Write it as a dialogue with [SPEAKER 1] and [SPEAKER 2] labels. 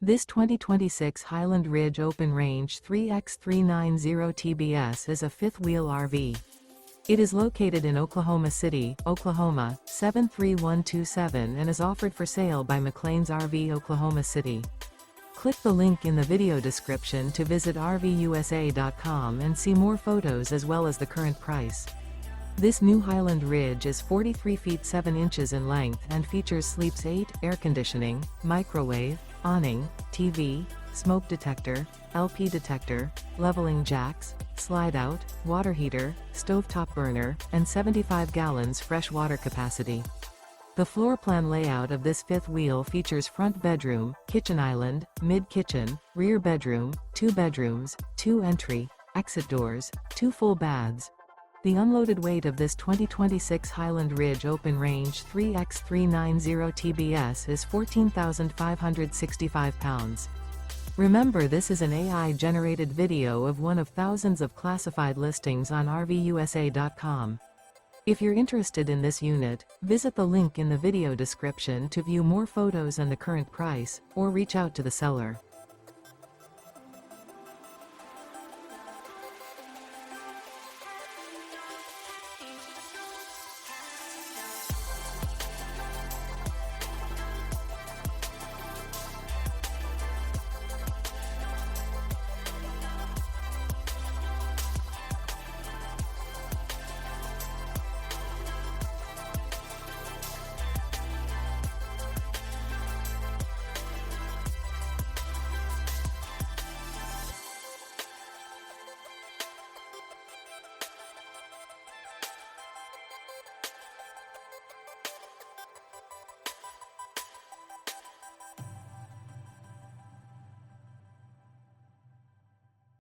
[SPEAKER 1] This 2026 Highland Ridge Open Range 3x390 TBS is a fifth-wheel RV. It is located in Oklahoma City, Oklahoma, 73127 and is offered for sale by McClain's RV Oklahoma City. Click the link in the video description to visit RVUSA.com and see more photos as well as the current price. This new Highland Ridge is 43 feet 7 inches in length and features sleeps 8, air conditioning, microwave, awning, TV, smoke detector, LP detector, leveling jacks, slide-out, water heater, stovetop burner, and 75 gallons fresh water capacity. The floor plan layout of this fifth wheel features front bedroom, kitchen island, mid-kitchen, rear bedroom, 2 bedrooms, 2 entry, exit doors, 2 full baths. The unloaded weight of this 2026 Highland Ridge Open Range 3x390 TBS is 14,565 pounds. Remember, this is an AI-generated video of one of thousands of classified listings on RVUSA.com. If you're interested in this unit, visit the link in the video description to view more photos and the current price, or reach out to the seller.